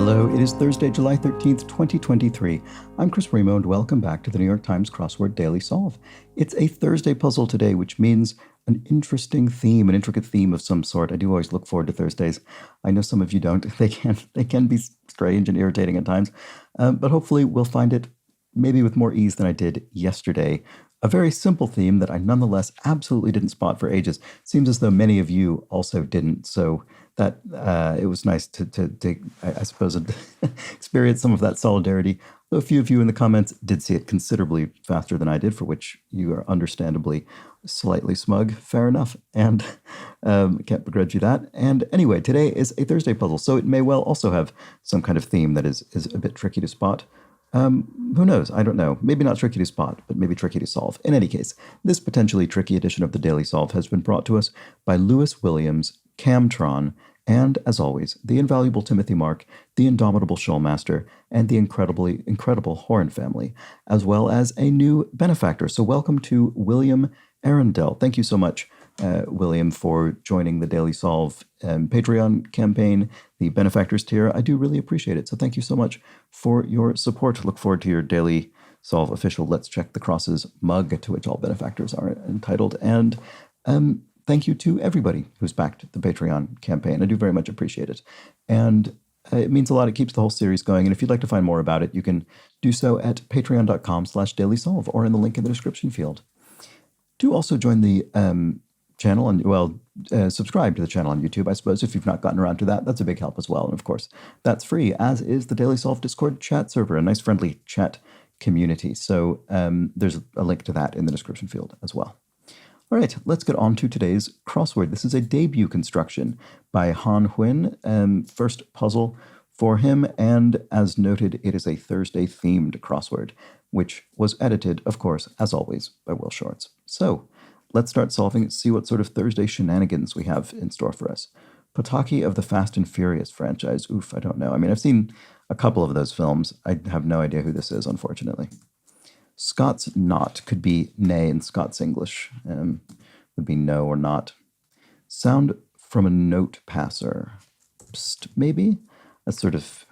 Hello, it is Thursday, July 13th, 2023. I'm Chris Remo, and welcome back to the New York Times Crossword Daily Solve. It's a Thursday puzzle today, which means an interesting theme, an intricate theme of some sort. I do always look forward to Thursdays. I know some of you don't. They can be strange and irritating at times, but hopefully we'll find it maybe with more ease than I did yesterday. A very simple theme that I nonetheless absolutely didn't spot for ages. Seems as though many of you also didn't, so that it was nice to I suppose, experience some of that solidarity. Though a few of you in the comments did see it considerably faster than I did, for which you are understandably slightly smug. Fair enough, and can't begrudge you that. And anyway, today is a Thursday puzzle, so it may well also have some kind of theme that is a bit tricky to spot. Who knows? I don't know. Maybe not tricky to spot, but maybe tricky to solve. In any case, this potentially tricky edition of the Daily Solve has been brought to us by Lewis Williams, Camtron, and, as always, the invaluable Timothy Mark, the indomitable Shoalmaster, and the incredible Horn family, as well as a new benefactor. So welcome to William Arundel. Thank you so much, William, for joining the Daily Solve Patreon campaign, the benefactors tier. I do really appreciate it. So thank you so much for your support. Look forward to your Daily Solve official Let's Check the Crosses mug, to which all benefactors are entitled. And thank you to everybody who's backed the Patreon campaign. I do very much appreciate it. And it means a lot. It keeps the whole series going. And if you'd like to find more about it, you can do so at patreon.com/dailysolve or in the link in the description field. Do also join the channel and, subscribe to the channel on YouTube, I suppose, if you've not gotten around to that. That's a big help as well. And of course, that's free, as is the Daily Solve Discord chat server, a nice friendly chat community. So there's a link to that in the description field as well. All right, let's get on to today's crossword. This is a debut construction by Han Huynh, first puzzle for him, and as noted, it is a Thursday-themed crossword, which was edited, of course, as always, by Will Shorts. So let's start solving, see what sort of Thursday shenanigans we have in store for us. Pataki of the Fast and Furious franchise. Oof, I don't know. I mean, I've seen a couple of those films. I have no idea who this is, unfortunately. Scots not could be nay in Scots English. Would be no or not. Sound from a note passer. Psst, maybe? That's sort of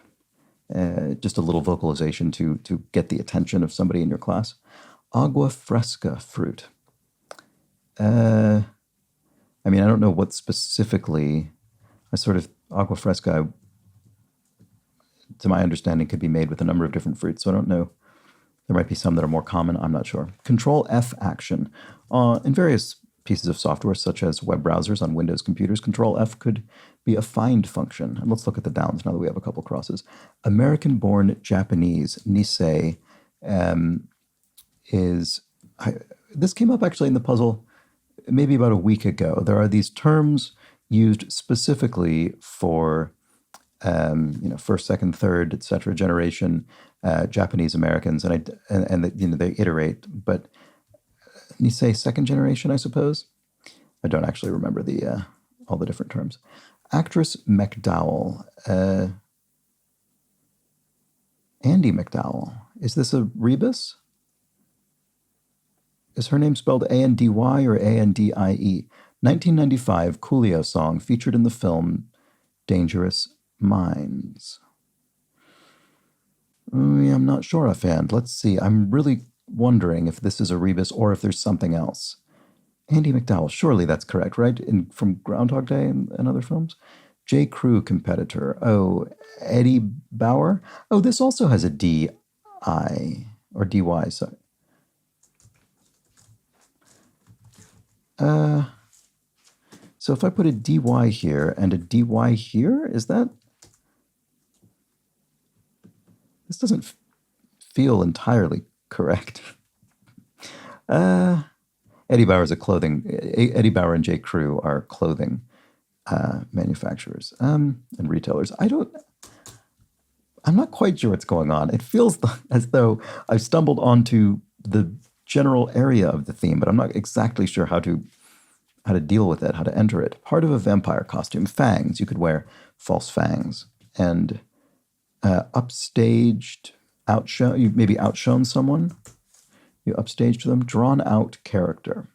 just a little vocalization to get the attention of somebody in your class. Agua fresca fruit. I mean, I don't know what specifically. Agua fresca, to my understanding, could be made with a number of different fruits, so I don't know. There might be some that are more common, I'm not sure. Control F action. In various pieces of software, such as web browsers on Windows computers, Control F could be a find function. And let's look at the downs now that we have a couple crosses. American-born Japanese, Nisei, this came up actually in the puzzle maybe about a week ago. There are these terms used specifically for first, second, third, etc. generation Japanese Americans, and they iterate. But Nisei second generation, I suppose. I don't actually remember all the different terms. Actress McDowell, Andy McDowell. Is this a rebus? Is her name spelled Andy or Andie? 1995 Coolio song featured in the film Dangerous Minds. I'm not sure offhand. Let's see. I'm really wondering if this is a rebus or if there's something else. Andy McDowell. Surely that's correct, right? From Groundhog Day and other films. J. Crew competitor. Oh, Eddie Bauer. Oh, this also has a D-I or D-Y. So, so if I put a D-Y here and a D-Y here, is that... This doesn't feel entirely correct. Eddie Bauer is Eddie Bauer and J. Crew are clothing manufacturers and retailers. I'm not quite sure what's going on. It feels as though I've stumbled onto the general area of the theme, but I'm not exactly sure how to deal with it, how to enter it. Part of a vampire costume. Fangs. You could wear false fangs. And upstaged, outshone. You maybe outshone someone. You upstaged them. Drawn out character.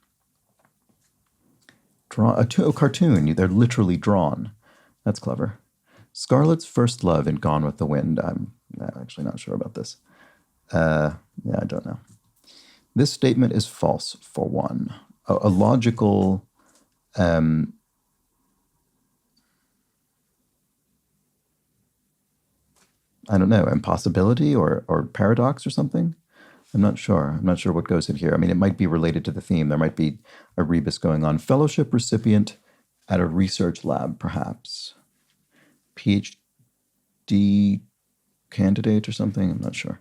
A cartoon. They're literally drawn. That's clever. Scarlett's first love in Gone with the Wind. I'm actually not sure about this. Yeah, I don't know. This statement is false, for one. A logical... I don't know, impossibility or paradox or something? I'm not sure. I'm not sure what goes in here. I mean, it might be related to the theme. There might be a rebus going on. Fellowship recipient at a research lab, perhaps. PhD candidate or something? I'm not sure.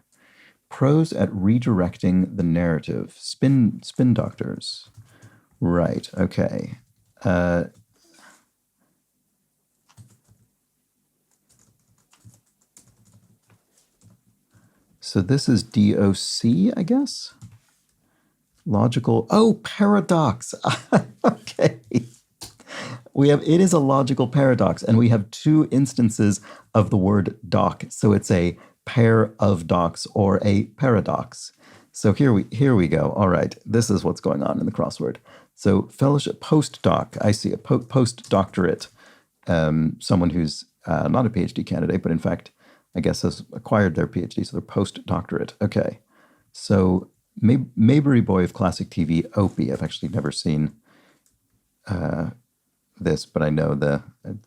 Pros at redirecting the narrative. Spin doctors. Right, okay. So this is DOC, I guess? Logical. Oh, paradox. Okay. It is a logical paradox, and we have two instances of the word doc. So it's a pair of docs or a paradox. So here we go. All right, this is what's going on in the crossword. So fellowship, postdoc. I see a postdoctorate. Someone who's not a PhD candidate, but in fact, I guess has acquired their PhD, so they're postdoctorate. Okay, so Maybury Boy of classic TV, Opie. I've actually never seen this, but I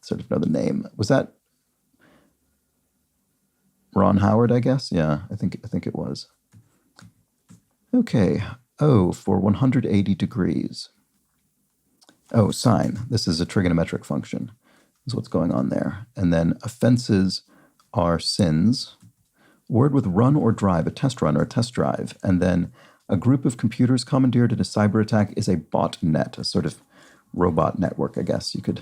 sort of know the name. Was that Ron Howard, I guess? Yeah, I think it was. Okay. O for 180 degrees. Oh, sine. This is a trigonometric function. Is what's going on there. And then offenses are sins. Word with run or drive, a test run or a test drive. And then a group of computers commandeered in a cyber attack is a botnet, a sort of robot network, I guess you could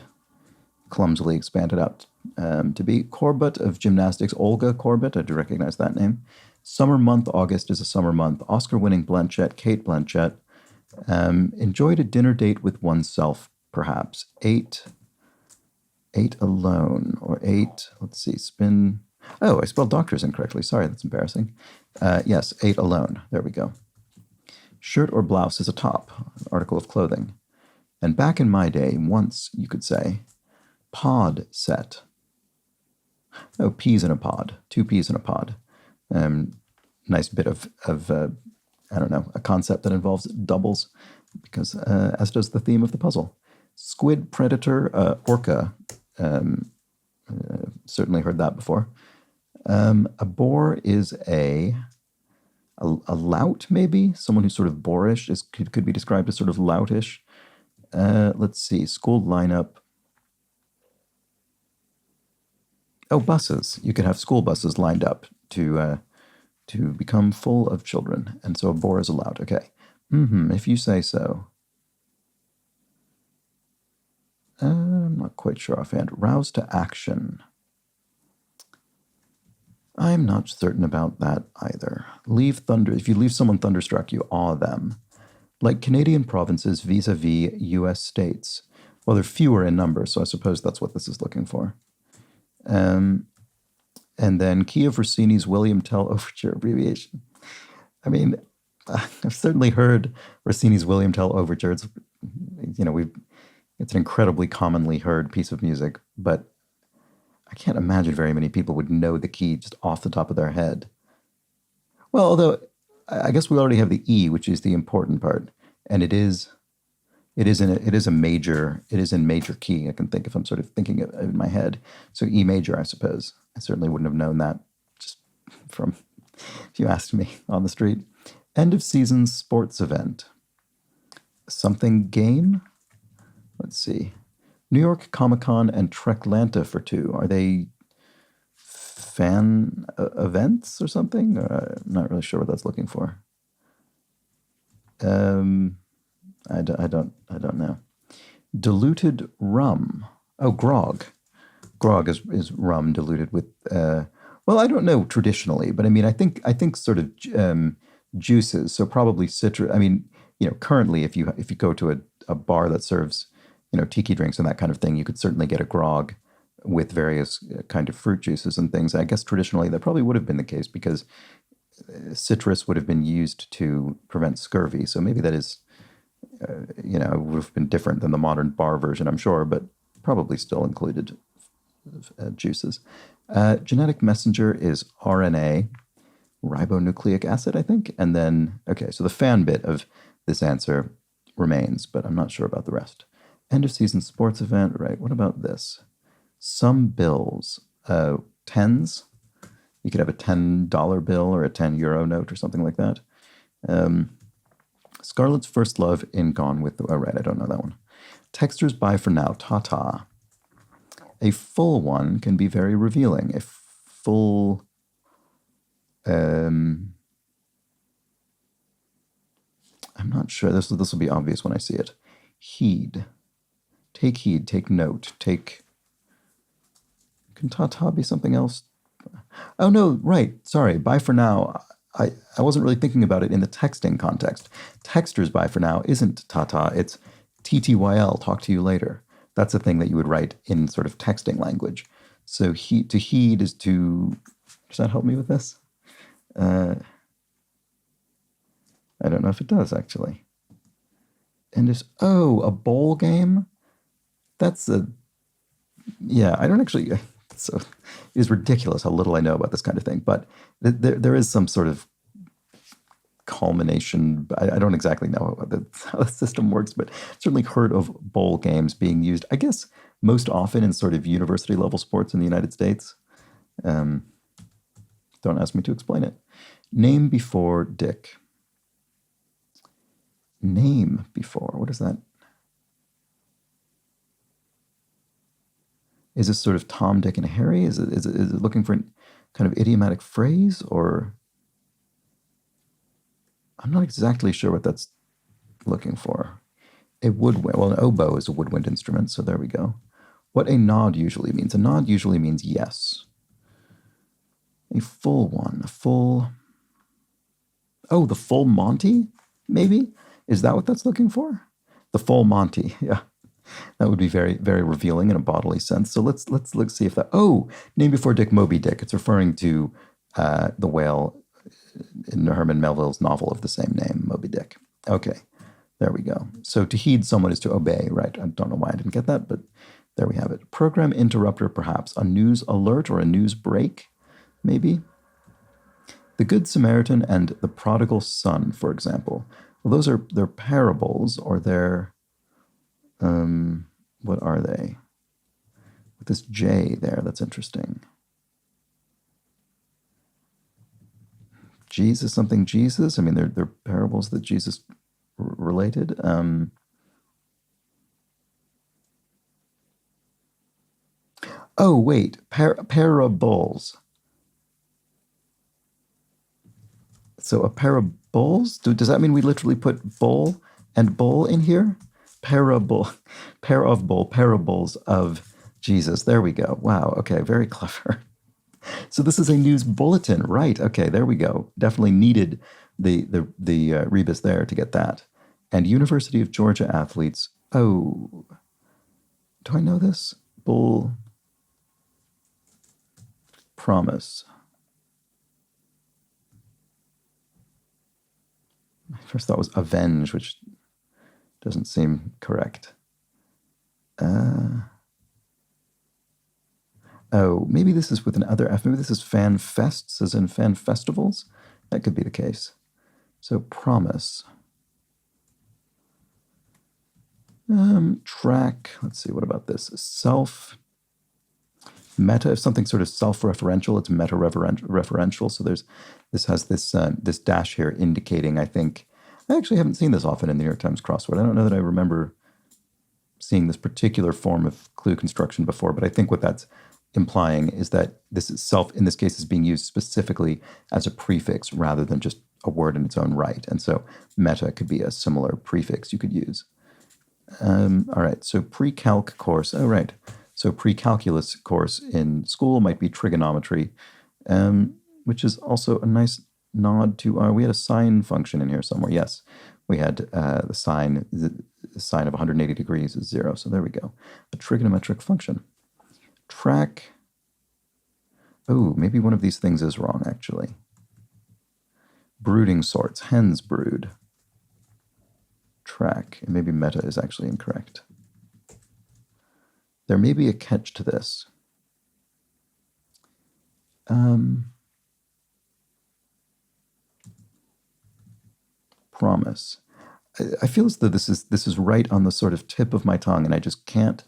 clumsily expand it out to be. Corbett of gymnastics, Olga Corbett, I do recognize that name. Summer month, August is a summer month. Oscar-winning Blanchett, Kate Blanchett. Enjoyed a dinner date with oneself, perhaps. Ate alone, or let's see, spin. Oh, I spelled doctors incorrectly. Sorry, that's embarrassing. Yes, ate alone. There we go. Shirt or blouse is a top, an article of clothing. And back in my day, once, you could say, pod set. Oh, peas in a pod. 2 peas in a pod. Nice bit of I don't know, a concept that involves doubles, because as does the theme of the puzzle. Squid, predator, orca. Certainly heard that before. A boar is a lout, maybe? Someone who's sort of boorish could be described as sort of loutish. Let's see, school lineup. Oh, buses. You could have school buses lined up to become full of children, and so a boar is allowed. Okay. If you say so. I'm not quite sure offhand. Rouse to action. I'm not certain about that either. If you leave someone thunderstruck, you awe them. Like Canadian provinces vis-a-vis U.S. states. Well, they're fewer in number, so I suppose that's what this is looking for. And then key of Rossini's William Tell Overture abbreviation. I mean, I've certainly heard Rossini's William Tell Overture. It's an incredibly commonly heard piece of music, but I can't imagine very many people would know the key just off the top of their head. Well, although I guess we already have the E, which is the important part, and it is in major key. I can think if I'm sort of thinking it in my head. So E major, I suppose. I certainly wouldn't have known that just from if you asked me on the street. End of season sports event. Something game? Let's see. New York Comic-Con and Treklanta for 2. Are they fan events or something? I'm not really sure what that's looking for. I don't know. Diluted rum. Oh, grog. Grog is rum diluted with. Well, I don't know traditionally, but I mean, I think sort of juices. So probably citrus. I mean, currently, if you go to a bar that serves tiki drinks and that kind of thing, you could certainly get a grog with various kind of fruit juices and things. I guess traditionally that probably would have been the case because citrus would have been used to prevent scurvy. So maybe that is. It would have been different than the modern bar version, I'm sure, but probably still included juices. Genetic messenger is RNA, ribonucleic acid, I think. And then, okay, so the fan bit of this answer remains, but I'm not sure about the rest. End of season sports event, right? What about this? Some bills, tens. You could have a $10 bill or a €10 note or something like that. Scarlett's first love in Gone with the... Oh, right, I don't know that one. Textures bye for now, ta-ta. A full one can be very revealing. A full... I'm not sure. This will be obvious when I see it. Heed. Take heed, take note, take... Can ta-ta be something else? Oh, no, right. Sorry. Bye for now. I wasn't really thinking about it in the texting context. Texters bye for now isn't ta-ta. It's TTYL, talk to you later. That's a thing that you would write in sort of texting language. So to heed is to... Does that help me with this? I don't know if it does, actually. And is... Oh, a bowl game? That's a... Yeah, I don't actually... So it is ridiculous how little I know about this kind of thing, but there is some sort of culmination. I don't exactly know how the system works, but certainly heard of bowl games being used, I guess, most often in sort of university level sports in the United States. Don't ask me to explain it. Name before Dick. Name before, what is that? Is this sort of Tom, Dick, and Harry? Is it looking for a kind of idiomatic phrase, or... I'm not exactly sure what that's looking for. A woodwind. Well, an oboe is a woodwind instrument, so there we go. What a nod usually means. A nod usually means yes. A full one. A full... Oh, the full Monty, maybe? Is that what that's looking for? The full Monty, yeah. That would be very, very revealing in a bodily sense. So let's see if that... Oh, name before Dick, Moby Dick. It's referring to the whale in Herman Melville's novel of the same name, Moby Dick. Okay, there we go. So to heed someone is to obey, right? I don't know why I didn't get that, but there we have it. Program interrupter, perhaps. A news alert or a news break, maybe? The Good Samaritan and the Prodigal Son, for example. Well, they're parables, or they're... what are they? With this J there, that's interesting. Jesus, something Jesus? I mean, they're parables that Jesus related. Oh, wait, parables. So a pair of bowls? Does that mean we literally put bowl and bowl in here? Parable, pair of bowl, parables of Jesus. There we go. Wow. Okay. Very clever. So this is a news bulletin, right? Okay. There we go. Definitely needed the rebus there to get that. And University of Georgia athletes. Oh, do I know this? Bull promise. My first thought was avenge, which doesn't seem correct. Oh, maybe this is with another F. Maybe this is fan fests, as in fan festivals. That could be the case. So promise. Track. Let's see. What about this? Self. Meta. If something's sort of self-referential, it's meta-referential. So this has this dash here indicating, I think. I actually haven't seen this often in the New York Times crossword. I don't know that I remember seeing this particular form of clue construction before, but I think what that's implying is that this is in this case, is being used specifically as a prefix rather than just a word in its own right. And so meta could be a similar prefix you could use. All right, so pre-calc course. Oh, right. So pre-calculus course in school might be trigonometry, which is also a nice nod to we had a sine function in here somewhere. Yes, we had the sine of 180 degrees is 0. So there we go. A trigonometric function. Track. Oh, maybe one of these things is wrong, actually. Brooding sorts. Hens brood. Track. And maybe meta is actually incorrect. There may be a catch to this. Promise. I feel as though this is right on the sort of tip of my tongue, and I just can't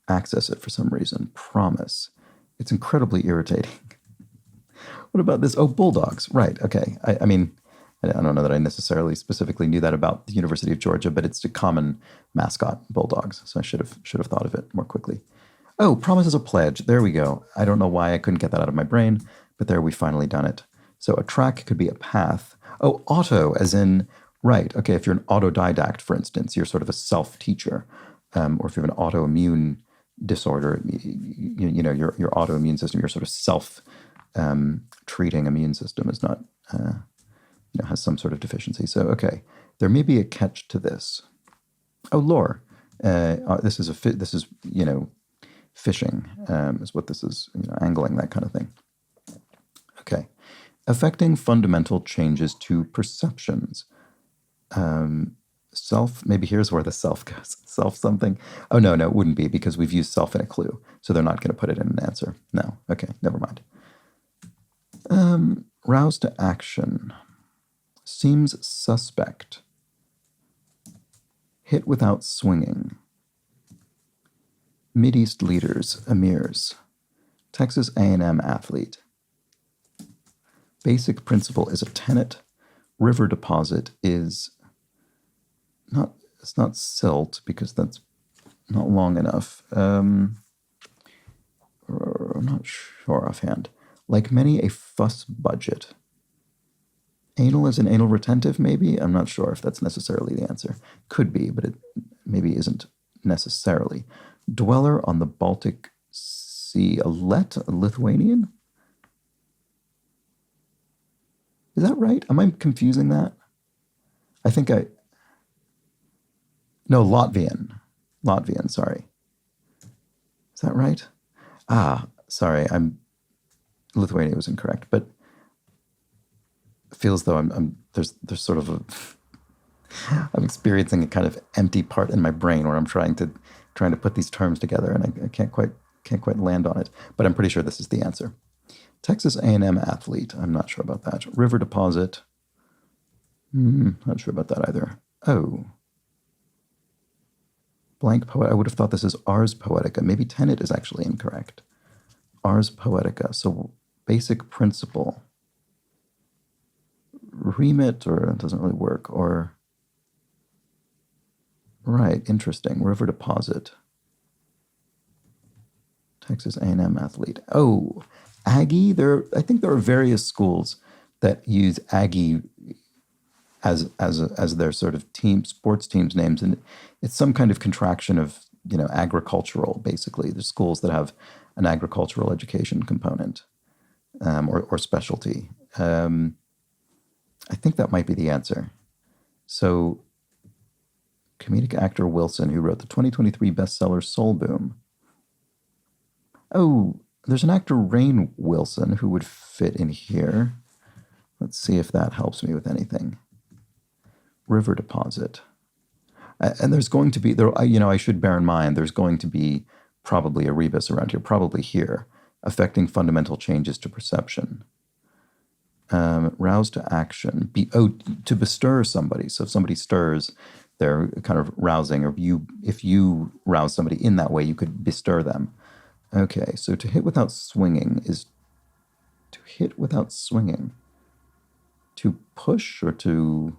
access it for some reason. Promise. It's incredibly irritating. What about this? Oh, bulldogs. Right. Okay. I mean, I don't know that I necessarily specifically knew that about the University of Georgia, but it's a common mascot, bulldogs. So I should have thought of it more quickly. Oh, promise is a pledge. There we go. I don't know why I couldn't get that out of my brain, but there we finally done it. So a track could be a path. Oh, auto, as in, right. Okay, if you're an autodidact, for instance, you're sort of a self-teacher. Or if you have an autoimmune disorder, you know, your autoimmune system, your sort of self-treating immune system is not, has some sort of deficiency. So, okay, there may be a catch to this. Oh, lore. This is fishing is what this is, angling, that kind of thing. Okay. Affecting fundamental changes to perceptions. Self, maybe here's where the self goes. Self something. Oh, no, it wouldn't be because we've used self in a clue. So they're not going to put it in an answer. No. Okay, never mind. Rouse to action. Seems suspect. Hit without swinging. Mideast leaders, emirs. Texas A&M athlete. Basic principle is a tenet. River deposit is it's not silt because that's not long enough. I'm not sure offhand. Like many, a fuss budget. Anal as in anal retentive, maybe? I'm not sure if that's necessarily the answer. Could be, but it maybe isn't necessarily. Dweller on the Baltic Sea. A Lithuanian? Is that right? Am I confusing that? I think no, Latvian. Latvian, sorry. Is that right? Sorry, Lithuania was incorrect, but it feels though there's sort of I'm experiencing a kind of empty part in my brain where I'm trying to put these terms together, and I can't quite land on it. But I'm pretty sure this is the answer. Texas A&M athlete. I'm not sure about that. River deposit. Not sure about that either. Oh. Blank poet. I would have thought this is Ars Poetica. Maybe tenet is actually incorrect. Ars Poetica. So basic principle. Remit, or it doesn't really work. Or right, interesting. River deposit. Texas A&M athlete. Oh, Aggie. I think there are various schools that use Aggie as their sort of sports teams names, and it's some kind of contraction of agricultural. Basically, there's schools that have an agricultural education component or specialty. I think that might be the answer. So, comedic actor Wilson, who wrote the 2023 bestseller Soul Boom. Oh, there's an actor, Rainn Wilson, who would fit in here. Let's see if that helps me with anything. River deposit. And there's going to be, I should bear in mind, there's going to be probably a rebus around here, probably here, affecting fundamental changes to perception. Rouse to action. To bestir somebody. So if somebody stirs, they're kind of rousing, or if you rouse somebody in that way, you could bestir them. Okay, so to hit without swinging is to hit without swinging. To push or to...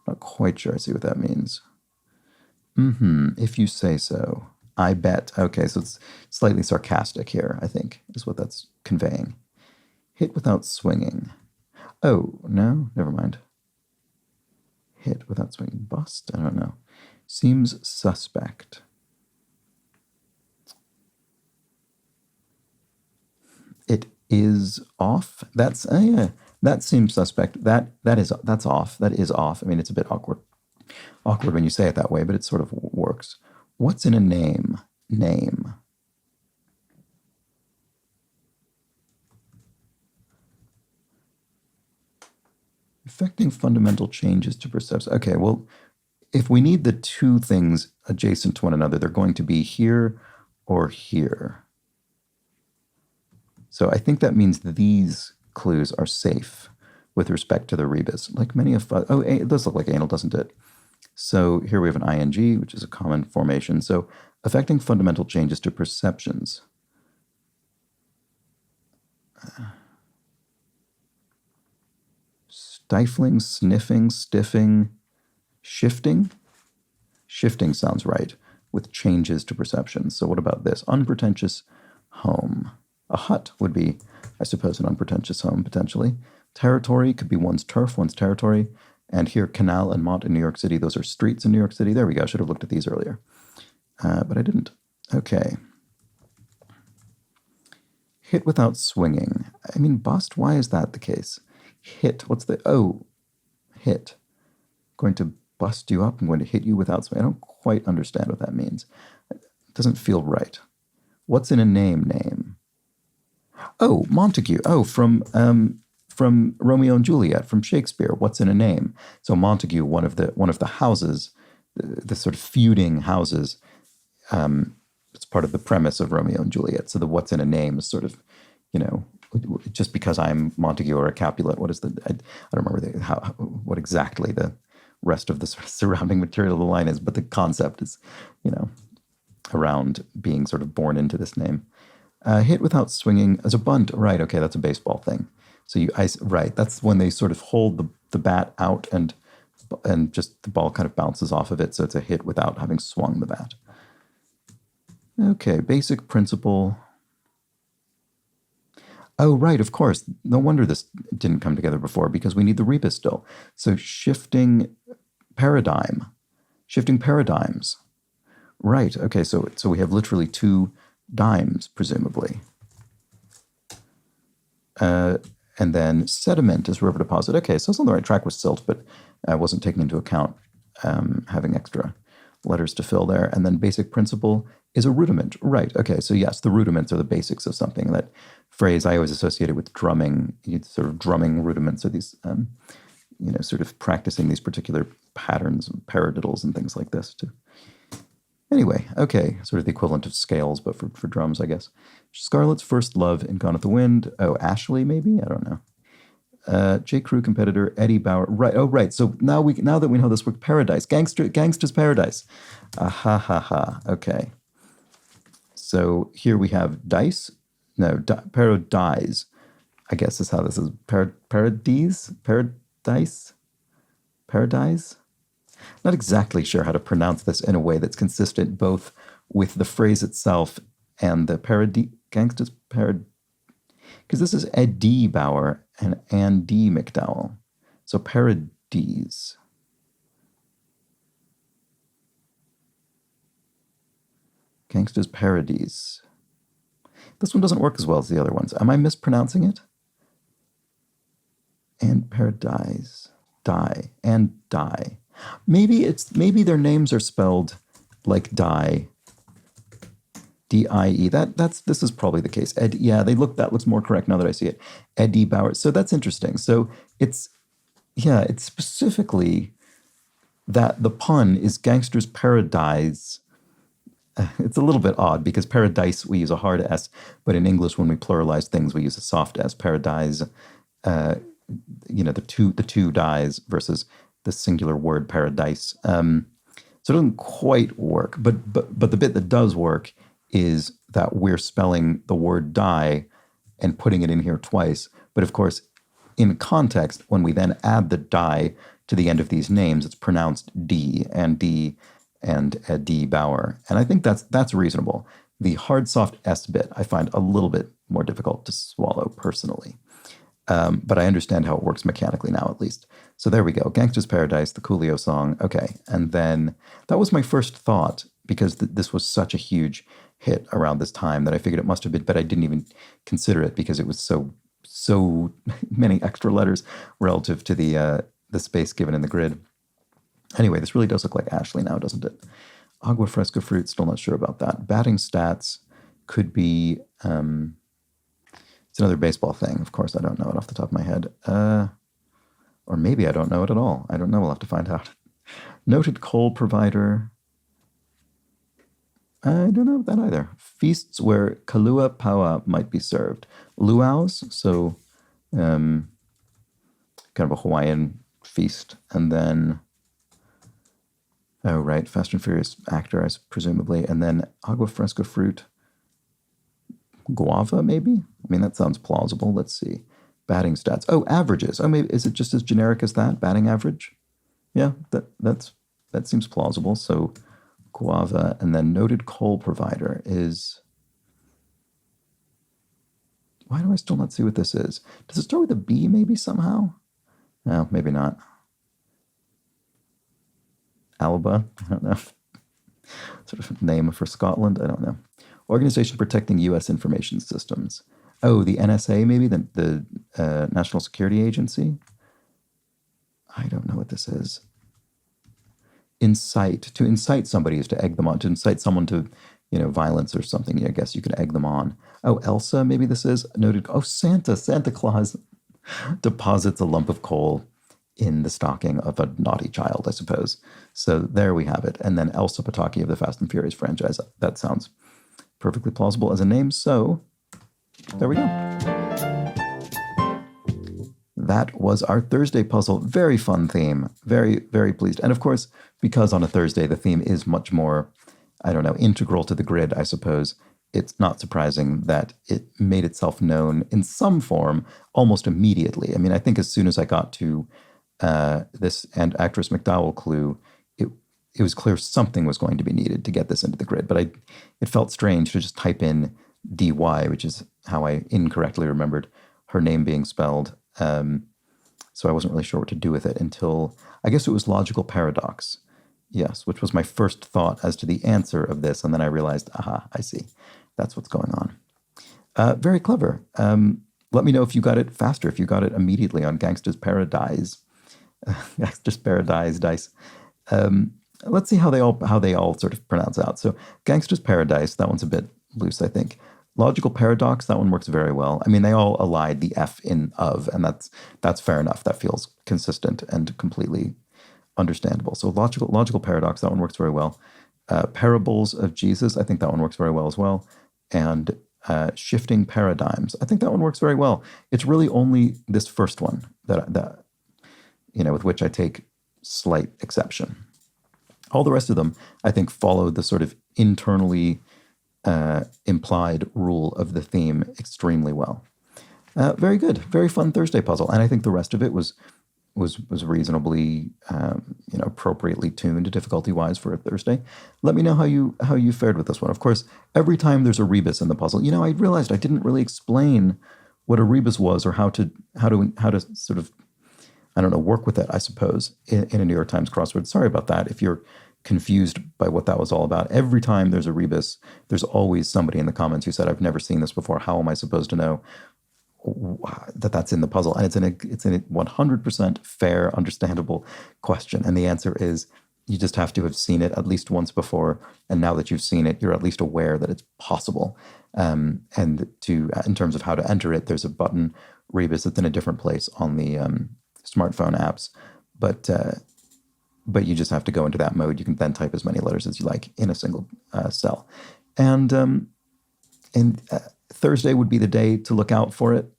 Not quite sure I see what that means. If you say so. I bet. Okay, so it's slightly sarcastic here, I think, is what that's conveying. Hit without swinging. Oh, no? Never mind. Hit without swinging. Bust? I don't know. Seems suspect. It is off. That's yeah. That seems suspect. That's off. That is off. I mean, it's a bit awkward when you say it that way, but it sort of works. What's in a name? Name. Affecting fundamental changes to perception. Okay, well, if we need the two things adjacent to one another, they're going to be here or here. So I think that means these clues are safe with respect to the rebus. Like many of, it does look like anal, doesn't it? So here we have an ing, which is a common formation. So affecting fundamental changes to perceptions. Stifling, sniffing, stiffing, shifting. Shifting sounds right, with changes to perceptions. So what about this? Unpretentious home. A hut would be, I suppose, an unpretentious home, potentially. Territory could be one's turf, one's territory. And here, Canal and Mont in New York City, those are streets in New York City. There we go. I should have looked at these earlier. But I didn't. Okay. Hit without swinging. I mean, bust, why is that the case? Hit, what's the, hit. Going to bust you up, I'm going to hit you without swinging. I don't quite understand what that means. It doesn't feel right. What's in a name? Oh, Montague. Oh, from Romeo and Juliet, from Shakespeare. What's in a name? So Montague, one of the houses, the sort of feuding houses. It's part of the premise of Romeo and Juliet. So the what's in a name is sort of, just because I'm Montague or a Capulet. What is I don't remember what exactly the rest of the sort of surrounding material of the line is, but the concept is, around being sort of born into this name. Hit without swinging as a bunt. Right, okay, that's a baseball thing. So right, that's when they sort of hold the bat out and just the ball kind of bounces off of it. So it's a hit without having swung the bat. Okay, basic principle. Oh, right, of course. No wonder this didn't come together before, because we need the rebus still. So shifting paradigms. Right, okay, so we have literally two dimes, presumably. And then sediment is river deposit. Okay, so it's on the right track with silt, but I wasn't taking into account having extra letters to fill there. And then basic principle is a rudiment. Right, okay, so yes, the rudiments are the basics of something. That phrase I always associated with drumming, sort of drumming rudiments are these, sort of practicing these particular patterns, paradiddles and things like this too. Anyway, okay, sort of the equivalent of scales, but for drums, I guess. Scarlett's first love in Gone with the Wind. Oh, Ashley, maybe? I don't know. J. Crew competitor Eddie Bauer. Right. Oh, right. So now that we know this word, Paradise, Gangster's Paradise. Okay. So here we have dice. No, paradise. I guess is how this is. Paradise. Not exactly sure how to pronounce this in a way that's consistent both with the phrase itself and the gangsters because this is Eddie Bauer and Ann D. McDowell. So paradise. Gangsters Paradise. This one doesn't work as well as the other ones. Am I mispronouncing it? And paradise. Die. Maybe their names are spelled like die. D-I-E. This is probably the case. That looks more correct now that I see it. Eddie Bauer. So that's interesting. So it's specifically that the pun is Gangster's Paradise. It's a little bit odd because paradise, we use a hard S, but in English, when we pluralize things, we use a soft S. Paradise, the two dies versus the singular word paradise. So it doesn't quite work, but the bit that does work is that we're spelling the word die and putting it in here twice. But of course, in context, when we then add the die to the end of these names, it's pronounced D and D Bauer. And I think that's reasonable. The hard soft S bit I find a little bit more difficult to swallow personally. But I understand how it works mechanically now, at least. So there we go. Gangster's Paradise, the Coolio song. Okay. And then that was my first thought because this was such a huge hit around this time that I figured it must have been, but I didn't even consider it because it was so many extra letters relative to the space given in the grid. Anyway, this really does look like Ashley now, doesn't it? Agua Fresca Fruit, still not sure about that. Batting stats could be... it's another baseball thing. Of course, I don't know it off the top of my head. Or maybe I don't know it at all. I don't know. We'll have to find out. Noted coal provider. I don't know that either. Feasts where kalua paua might be served. Luau's, so kind of a Hawaiian feast. And then, oh, right, Fast and Furious actor, presumably. And then agua fresca fruit. Guava, maybe? I mean, that sounds plausible. Let's see. Batting stats. Oh, averages. Oh, maybe is it just as generic as that? Batting average? Yeah, that seems plausible. So guava, and then noted coal provider is. Why do I still not see what this is? Does it start with a B maybe somehow? No, maybe not. Alba? I don't know. Sort of name for Scotland? I don't know. Organization protecting U.S. information systems. Oh, the NSA maybe? The National Security Agency? I don't know what this is. Incite. To incite somebody is to egg them on. To incite someone to, violence or something. I guess you could egg them on. Oh, Elsa, maybe this is. Noted. Oh, Santa Claus deposits a lump of coal in the stocking of a naughty child, I suppose. So there we have it. And then Elsa Pataki of the Fast and Furious franchise. That sounds perfectly plausible as a name. So there we go. That was our Thursday puzzle. Very fun theme. Very, very pleased. And of course, because on a Thursday, the theme is much more, integral to the grid, I suppose. It's not surprising that it made itself known in some form almost immediately. I mean, I think as soon as I got to this and actress McDowell clue, it was clear something was going to be needed to get this into the grid. But it felt strange to just type in DY, which is how I incorrectly remembered her name being spelled. So I wasn't really sure what to do with it until, I guess it was logical paradox. Yes, which was my first thought as to the answer of this. And then I realized, aha, I see. That's what's going on. Very clever. Let me know if you got it faster, if you got it immediately on Gangsta's Paradise. Gangsta's Paradise dice. Let's see how they all sort of pronounce out. So Gangsta's Paradise, that one's a bit loose, I think. Logical paradox, that one works very well. I mean, they all allied the F in of, and that's fair enough. That feels consistent and completely understandable. So logical paradox, that one works very well. Parables of Jesus, I think that one works very well as well. And shifting paradigms, I think that one works very well. It's really only this first one that with which I take slight exception. All the rest of them, I think, follow the sort of internally implied rule of the theme extremely well. Very good, very fun Thursday puzzle, and I think the rest of it was reasonably, appropriately tuned difficulty-wise for a Thursday. Let me know how you fared with this one. Of course, every time there's a rebus in the puzzle, I realized I didn't really explain what a rebus was or how to sort of, work with it, I suppose, in a New York Times crossword. Sorry about that. If you're confused by what that was all about, every time there's a rebus, there's always somebody in the comments who said, "I've never seen this before. How am I supposed to know that's in the puzzle?" And it's in a 100% fair, understandable question. And the answer is, you just have to have seen it at least once before. And now that you've seen it, you're at least aware that it's possible. And in terms of how to enter it, there's a button, rebus, that's in a different place on the smartphone apps. But you just have to go into that mode. You can then type as many letters as you like in a single cell. And Thursday would be the day to look out for it.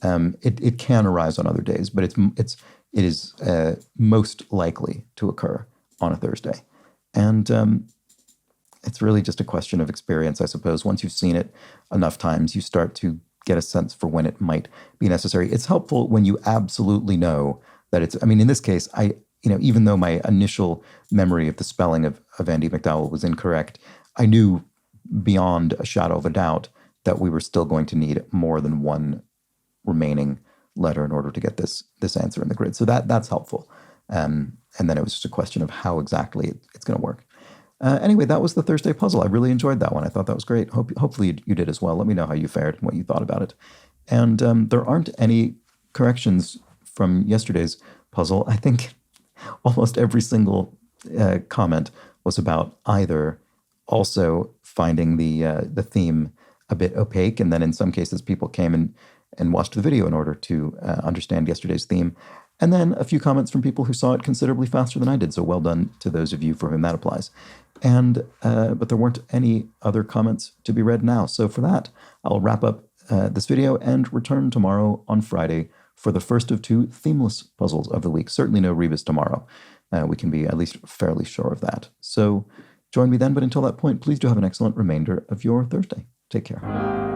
It can arise on other days, but it is most likely to occur on a Thursday. And it's really just a question of experience, I suppose. Once you've seen it enough times, you start to get a sense for when it might be necessary. It's helpful when you absolutely know that in this case, even though my initial memory of the spelling of Andy McDowell was incorrect, I knew beyond a shadow of a doubt that we were still going to need more than one remaining letter in order to get this answer in the grid. So that's helpful. And then it was just a question of how exactly it's going to work. Anyway, that was the Thursday puzzle. I really enjoyed that one. I thought that was great. Hopefully you did as well. Let me know how you fared and what you thought about it. And there aren't any corrections from yesterday's puzzle. I think almost every single comment was about either also finding the theme a bit opaque, and then in some cases people came and watched the video in order to understand yesterday's theme. And then a few comments from people who saw it considerably faster than I did. So well done to those of you for whom that applies. And but there weren't any other comments to be read now. So for that, I'll wrap up this video and return tomorrow on Friday for the first of 2 themeless puzzles of the week. Certainly no Rebus tomorrow. We can be at least fairly sure of that. So join me then, but until that point, please do have an excellent remainder of your Thursday. Take care.